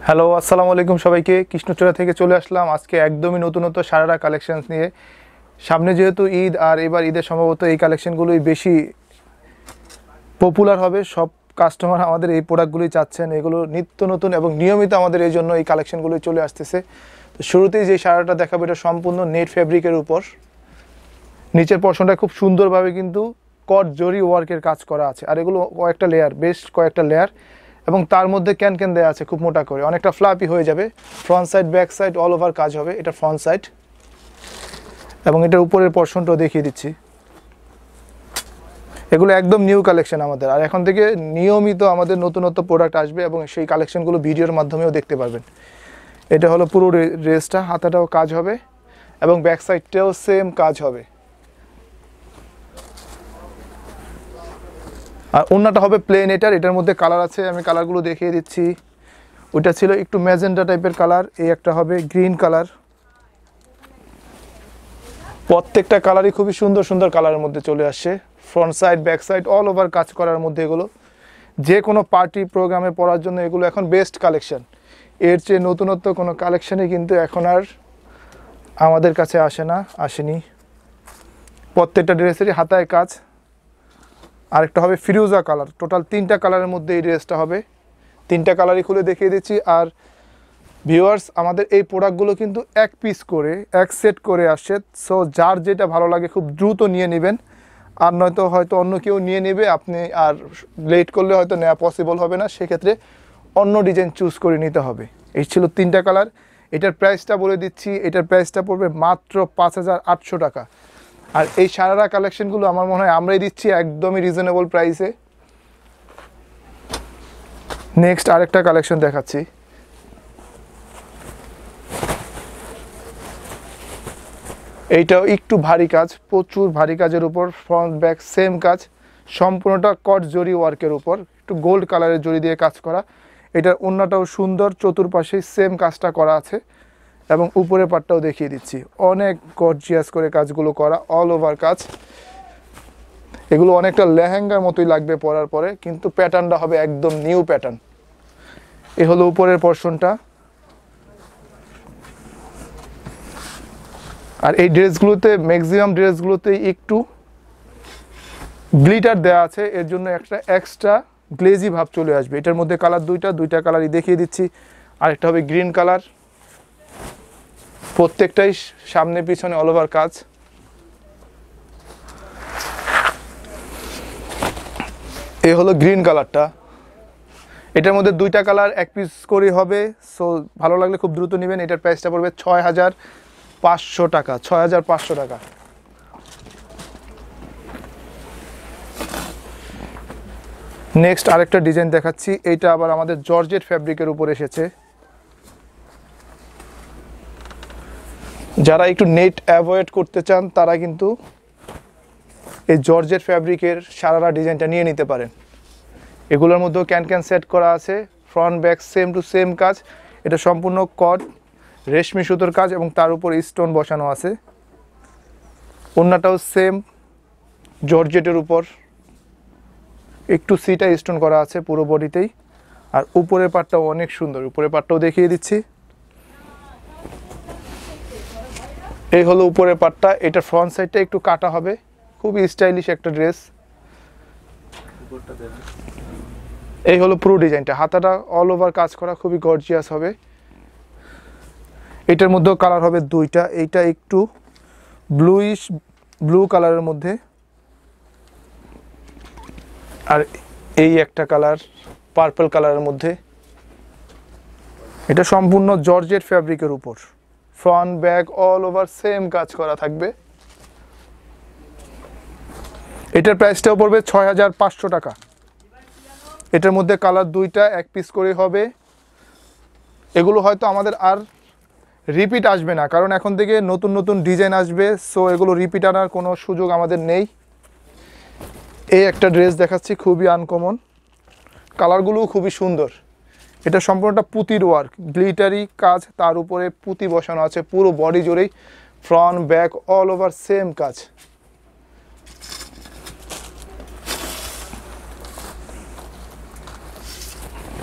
Hello আসসালামু আলাইকুম সবাইকে। কৃষ্ণচূড়া থেকে চলে আসলাম আজকে একদমই নতুনত্ব সারারা কালেকশনস নিয়ে। সামনে যেহেতু ঈদ, আর এবার ঈদের সম্ভবত এই কালেকশনগুলোই বেশি পপুলার হবে। সব কাস্টমার আমাদের এই প্রোডাক্টগুলোই চাচ্ছেন, এগুলো নিত্য নতুন এবং নিয়মিত আমাদের এই জন্য এই কালেকশনগুলোই চলে আসতেছে। তো শুরুতেই যে সারাটা দেখাবো এটা সম্পূর্ণ নেট ফ্যাব্রিকের উপর। নিচের পোরশনটা খুব সুন্দরভাবে কিন্তু কট জরি ওয়ার্কের কাজ করা আছে, আর এগুলো কয়েকটা লেয়ার, বেশ কয়েকটা লেয়ার, এবং তার মধ্যে ক্যান দেওয়া আছে খুব মোটা করে, অনেকটা ফ্লাপি হয়ে যাবে। Front side back side all over কাজ হবে। এটা ফ্রন্ট সাইড এবং এটার উপরের পোরশনটাও দেখিয়ে দিচ্ছি। এগুলো একদম নিউ কালেকশন আমাদের, আর এখন থেকে নিয়মিত আমাদের নতুনত্ব প্রোডাক্ট আসবে এবং সেই কালেকশনগুলো ভিডিওর মাধ্যমেও দেখতে পারবেন। এটা হলো পুরো ড্রেসটা, হাতাটাও কাজ হবে এবং ব্যাক সাইডটাও সেম কাজ হবে। আর ওড়নাটা হবে প্লেন। এটার মধ্যে কালার আছে, আমি কালারগুলো দেখিয়ে দিচ্ছি। ওইটা ছিল একটু ম্যাজেন্টা টাইপের কালার, এই একটা হবে গ্রিন কালার। প্রত্যেকটা কালারই খুবই সুন্দর সুন্দর কালারের মধ্যে চলে আসছে। Front side back side all over কাজ করার মধ্যে এগুলো যে কোনো পার্টি প্রোগ্রামে পরার জন্য এগুলো এখন বেস্ট কালেকশন। এর চেয়ে নতুনত্ব কোনো কালেকশনই কিন্তু এখন আর আমাদের কাছে আসেনি। প্রত্যেকটা ড্রেসেরই হাতায় কাজ। আরেকটা হবে ফিরোজা কালার। টোটাল তিনটা কালারের মধ্যে এই ড্রেসটা হবে। তিনটা কালারই খুলে দেখিয়ে দিচ্ছি। আর ভিউয়ার্স, আমাদের এই প্রোডাক্টগুলো কিন্তু এক পিস করে, এক সেট করে আসছে। সো যার যেটা ভালো লাগে খুব দ্রুত নিয়ে নেবেন, আর নয়তো হয়তো অন্য কেউ নিয়ে নেবে, আপনি আর লেট করলে হয়তো নেওয়া পসিবল হবে না। সেক্ষেত্রে অন্য ডিজাইন চুজ করে নিতে হবে। এই ছিল তিনটা কালার। এটার প্রাইসটা বলে দিচ্ছি, এটার প্রাইসটা পড়বে মাত্র 5,800 টাকা। আর এই সারারা কালেকশনগুলো আমার মনে হয় আমরাই দিচ্ছি একদমই রিজনেবল প্রাইসে। নেক্সট আরেকটা কালেকশন দেখাচ্ছি। এইটাও একটু ভারী কাজ, প্রচুর ভারী কাজের উপর, ফ্রন্ট ব্যাক সেম কাজ, সম্পূর্ণটা কট জরি ওয়ার্কের উপর, একটু গোল্ড কালারের জরি দিয়ে কাজ করা। এটার ওড়নাটাও সুন্দর, চতুর্পাশেই সেম কাজটা করা আছে এবং উপরের পাটটাও দেখিয়ে দিচ্ছি। অনেক গর্জিয়াস করে কাজগুলো করা, অল ওভার কাজ। এগুলো অনেকটা লেহেঙ্গার মতোই লাগবে পরার পরে, কিন্তু প্যাটার্নটা হবে একদম নিউ প্যাটার্ন। এ হলো উপরের পোরশনটা। আর এই ড্রেসগুলোতে, ম্যাক্সিমাম ড্রেসগুলোতে একটু গ্লিটার দেওয়া আছে, এর জন্য একটা এক্সট্রা গ্লেজি ভাব চলে আসবে। এটার মধ্যে কালার দুইটা কালারই দেখিয়ে দিচ্ছি। আরেকটা হবে গ্রিন কালার। প্রত্যেকটাই সামনে পিছনে অল ওভার কাজ। এ হলো গ্রিন কালারটা। এটার মধ্যে দুইটা কালার এক পিস করে হবে। সো ভালো লাগলে খুব দ্রুত নেবেন। এটার প্রাইসটা পড়বে 6,500 টাকা। 6,500 টাকা। নেক্সট আরেকটা ডিজাইন দেখাচ্ছি। এইটা আবার আমাদের জর্জেট ফ্যাব্রিকের উপর এসেছে। যারা একটু নেট অ্যাভয়েড করতে চান তারা কিন্তু এই জর্জেট ফ্যাব্রিকের সারারা ডিজাইনটা নিয়ে নিতে পারেন। এগুলোর মধ্যেও ক্যান সেট করা আছে, front back same to same কাজ। এটা সম্পূর্ণ কট রেশমি সুতোর কাজ এবং তার উপর স্টোন বসানো আছে। ওড়নাটাও সেম জর্জেটের উপর, একটু সিটা স্টোন করা আছে পুরো বডিতেই। আর উপরের পাটটাও অনেক সুন্দর, উপরের পাটটাও দেখিয়ে দিচ্ছি। এই হলো উপরের পাটটা। এটা ফ্রন্ট সাইডটা একটু কাটা হবে, খুবই স্টাইলিশ একটা ড্রেস। এই হলো পুরো ডিজাইনটা, হাতাটা অল ওভার কাজ করা, খুবই গর্জিয়াস হবে। এটার মধ্যেও কালার হবে দুইটা। এইটা একটু ব্লু কালারের মধ্যে, আর এই একটা কালার পার্পল কালারের মধ্যে। এটা সম্পূর্ণ জর্জেট ফ্যাব্রিকের উপর, front back all over same কাজ করা থাকবে। এটার প্রাইসটাও পড়বে 6,500 টাকা। এটার মধ্যে কালার দুইটা এক পিস করে হবে। এগুলো হয়তো আমাদের আর রিপিট আসবে না, কারণ এখন থেকে নতুন নতুন ডিজাইন আসবে। সো এগুলো রিপিট আনার কোনো সুযোগ আমাদের নেই। এই একটা ড্রেস দেখাচ্ছি, খুবই আনকমন, কালারগুলোও খুবই সুন্দর। এটা সম্পূর্ণটা পুঁতির ওয়ার্ক, গ্লিটারি কাজ, তার উপরে পুঁতি বসানো আছে পুরো বডি জুড়েই, front back all over same কাজ।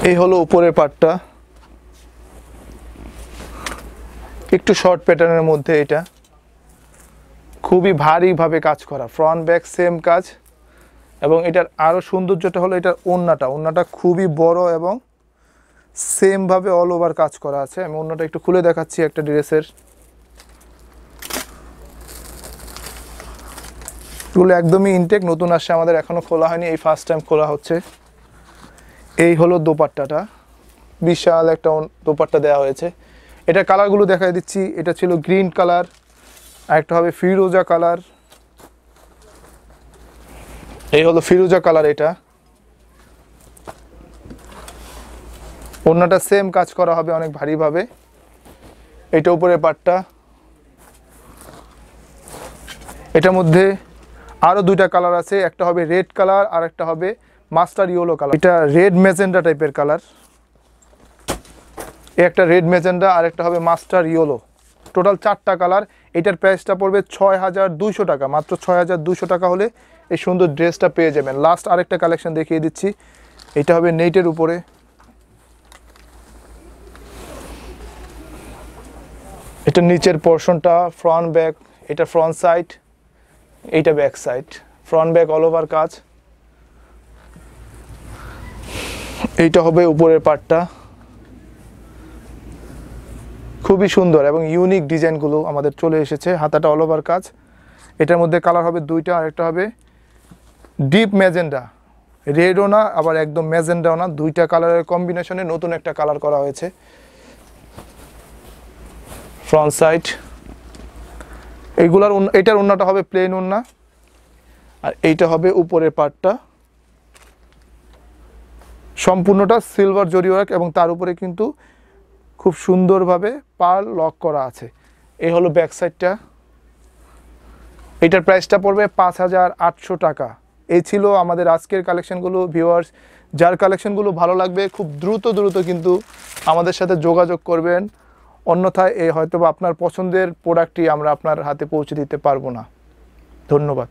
এই হলো উপরের পার্টটা। একটু শর্ট প্যাটার্নের মধ্যে, এটা খুবই ভারীভাবে কাজ করা, ফ্রন্ট ব্যাক সেম কাজ। এবং এটার আরও সৌন্দর্যটা হলো এটার ওড়নাটা খুবই বড় এবং সেমভাবে অল ওভার কাজ করা আছে। আমি ওড়নাটা একটু খুলে দেখাচ্ছি একটা ড্রেসের। এগুলো একদমই ইনটেক, নতুন আসছে, আমাদের এখনও খোলা হয়নি, এই ফার্স্ট টাইম খোলা হচ্ছে। এই হলো দোপাট্টাটা, বিশাল একটা দোপাট্টা দেওয়া হয়েছে। এটা কালারগুলো দেখাই দিচ্ছি। এটা ছিল গ্রিন কালার, আর একটা হবে ফিরোজা কালার। এই হলো ফিরোজা কালার। এটা ওড়নাটা সেম কাজ করা হবে অনেক ভারীভাবে। এটা উপরে পাটটা। এটার মধ্যে আরও দুইটা কালার আছে, একটা হবে রেড কালার আর একটা হবে মাস্টার ইয়েলো কালার। এটা রেড মেজেন্ডা টাইপের কালার, একটা রেড মেজেন্ডা আর একটা হবে মাস্টার ইয়েলো। টোটাল 4টা কালার। এটার প্রাইসটা পড়বে 6200 টাকা, মাত্র 6200 টাকা হলে এই সুন্দর ড্রেসটা পেয়ে যাবেন। লাস্ট আরেকটা কালেকশন দেখিয়ে দিচ্ছি। এটা হবে নেটের উপরে। এটা নিচের পোর্শনটা ফ্রন্ট ব্যাক, এটা ফ্রন্ট সাইড, এইটা back side, front back all over কাজ। এইটা হবে উপরের পার্টটা, খুবই সুন্দর এবং ইউনিক ডিজাইনগুলো আমাদের চলে এসেছে। হাতাটা অল ওভার কাজ। এটার মধ্যে কালার হবে দুইটা, আর একটা হবে ডিপ ম্যাজেন্ডা, রেডও না আবার একদম ম্যাজেন্ডাও না, দুইটা কালারের কম্বিনেশনে নতুন একটা কালার করা হয়েছে। ফ্রন্ট সাইড এইগুলার এটার ওড়নাটা হবে প্লেন ওড়না, আর এইটা হবে উপরের পার্টটা সম্পূর্ণটা সিলভার জরি ওয়ার্ক এবং তার উপরে কিন্তু খুব সুন্দরভাবে পার্ল লক করা আছে। এই হলো ব্যাক সাইডটা। এটার প্রাইসটা পড়বে 5800 টাকা। এই ছিল আমাদের আজকের কালেকশনগুলো। ভিউয়ার্স, যার কালেকশনগুলো ভালো লাগবে খুব দ্রুত কিন্তু আমাদের সাথে যোগাযোগ করবেন, অন্যথায় হয়তো বা আপনার পছন্দের প্রোডাক্টটি আমরা আপনার হাতে পৌঁছে দিতে পারবো না। ধন্যবাদ।